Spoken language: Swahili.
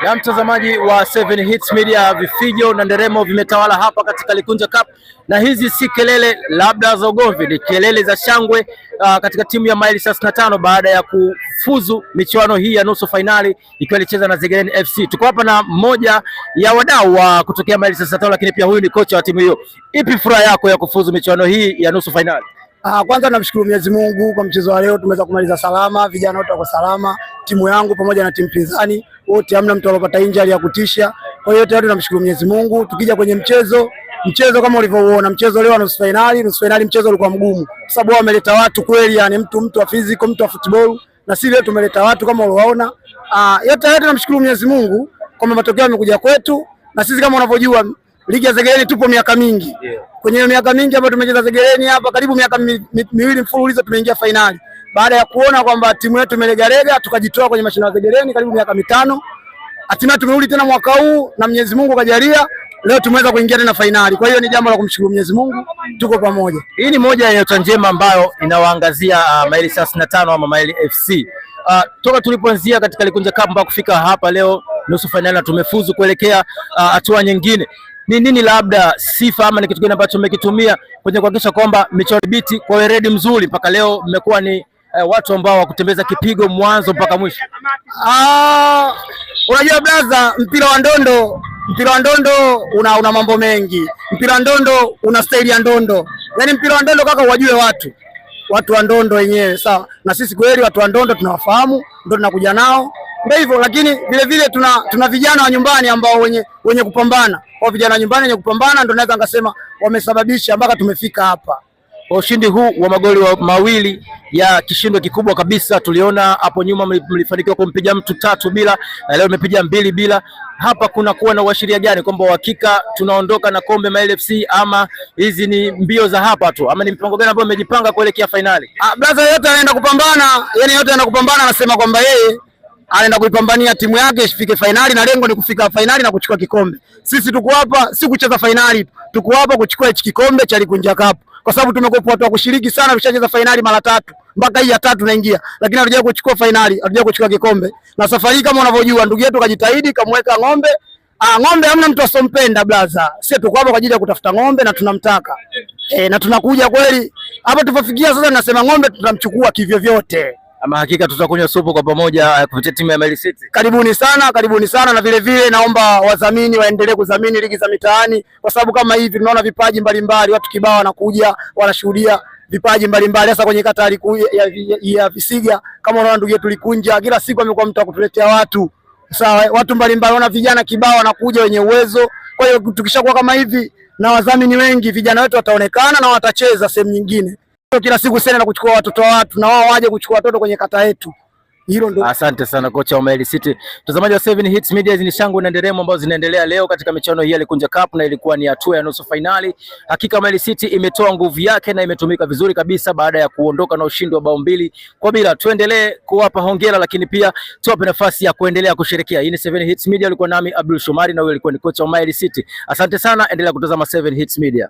Na mtazamaji wa 7 Hits Media, vifijo na nderemo vimetawala hapa katika Likunja Cup, na hizi si kelele labda za ugomvi, ni kelele za shangwe katika timu ya Maili 35 baada ya kufuzu michuano hii ya nusu fainali ikiwa ilicheza na Zegereni FC. Tuko hapa na mmoja ya wadau wa kutokea Maili 35, lakini pia huyu ni kocha wa timu hiyo. Ipi furaha yako ya kufuzu michuano hii ya nusu fainali? Kwanza namshukuru Mwenyezi Mungu kwa mchezo wa leo, tumeweza kumaliza salama, vijana wote wako salama, timu yangu pamoja na timu pinzani wote, hamna mtu aliyopata injury ya kutisha. Kwa hiyo yote tunamshukuru Mwenyezi Mungu. Tukija kwenye mchezo kama ulivyoona mchezo leo wa nusu finali mchezo ulikuwa mgumu kwa sababu wao wameleta watu kweli, yani mtu wa physical, mtu wa football, na sisi leo tumeleta watu kama ulivyoona. Yote tunamshukuru Mwenyezi Mungu kwa matokeo yamekuja kwetu, na sisi kama unavyojua ligi ya Zegereni tupo miaka mingi. Kwenye miaka mingi ambayo tumecheza Zegereni hapa karibu miaka miwili mfululizo tumeingia finali. Baada ya kuona kwamba timu yetu imelegalega, tukajitoa kwenye mashindano ya Zegereni karibu miaka mitano. Hatimaye tumerudi tena mwaka huu na Mwenyezi Mungu kajalia, leo tumeweza kuingia tena finali. Kwa hiyo ni jambo la kumshukuru Mwenyezi Mungu, tuko pamoja. Hii ni moja ya nyota njema ambayo inawaangazia Maili 35 ama Maili FC. Toka tulipoanzia katika Likunja Cup mpaka kufika hapa leo nusu finali na tumefuzu kuelekea hatua nyingine. Ni nini labda sifa ama ni kitu gani ambacho mmekitumia kwenye kuhakikisha kwamba mmechoribiti kwa weledi mzuri mpaka leo mmekuwa ni watu ambao wa kutembeza kipigo mwanzo mpaka mwisho? Unajua blaza, mpira wa ndondo una mambo mengi. Mpira wa ndondo una staili ya ndondo. Yaani mpira wa ndondo kaka, wajue watu wa ndondo wenyewe, sawa? Na sisi kweli watu wa ndondo tunawafahamu, ndio tunakuja nao. Ndio hivyo, lakini vile tuna vijana wa nyumbani ambao wenye kupambana. Kwa vijana wa nyumbani wenye kupambana ndio naweza ngasema wamesababisha mpaka tumefika hapa. Kwa ushindi huu wa magoli mawili ya kishindo kikubwa kabisa, tuliona hapo nyuma mlifanikiwa kumpiga mtu 3-0 na leo mmepiga 2-0. Hapa kuna kuwa na uashiria gani kwamba hakika tunaondoka na kombe Maili FC, ama hizi ni mbio za hapa tu, ama ni mpango gani ambao mmejipanga kuelekea finali? Brother, yote anaenda kupambana, yani yote anaenda kupambana, anasema kwamba yeye anaenda kuipambania timu yake ifike finali, na lengo ni kufika finali na kuchukua kikombe. Sisi tuko hapa si kucheza finali, tuko hapa kuchukua hichi kikombe cha Likunja Cup, kwa sababu tumekuwa watu wa kushiriki sana, tushacheza finali mara 3 mpaka hii ya 3 naingia, lakini hatujaje kuchukua finali, hatujaje kuchukua kikombe. Na safari kama unavyojua ndugu yetu kajitahidi, kamweka ng'ombe. Ng'ombe hamna mtu asompenda blaza. Sisi tuko hapa kwa ajili ya kutafuta ng'ombe na tunamtaka. Na tunakuja kweli. Hapa tupofikia sasa nasema ng'ombe tutamchukua kivyo vyote. Ama hakika tutakunywa supu kwa pamoja kupitia timu ya Maili City. Karibuni sana, na vile naomba wadhamini waendelee kudhamini ligi za mitaani, kwa sababu kama hivi tunaona vipaji mbalimbali, watu kibao wanakuja wanashuhudia vipaji mbalimbali, hasa kwenye kata ya Visiga. Kama unaona ndugu yetu Likunja, kila siku amekuwa mtu akutuletea watu. Sawa, watu mbalimbali, wana vijana kibao wanakuja wenye uwezo. Kwa hiyo tukishakuwa kama hivi na wadhamini wengi, vijana wetu wataonekana na watacheza sehemu nyingine. Kila siku sana na kuchukua watoto wa watu, na wao waje kuchukua watoto kwenye kata yetu. Hilo ndio. Asante sana kocha wa Maili City. Mtazamaji wa 7 Hits Media, ni shangwe na nderemo ambazo zinaendelea leo katika michuano hii ya Likunja Cup, na ilikuwa ni hatua ya nusu finali. Hakika Maili City imetoa nguvu yake na imetumika vizuri kabisa baada ya kuondoka na ushindi wa bao 2-0. Tuendelee kuwapa hongera, lakini pia tuwape nafasi ya kuendelea kusherehekea. Hii ni 7 Hits Media, alikuwa nami Abdul Shomari na wewe ulikuwa ni kocha wa Maili City. Asante sana, endelea kutazama 7 Hits Media.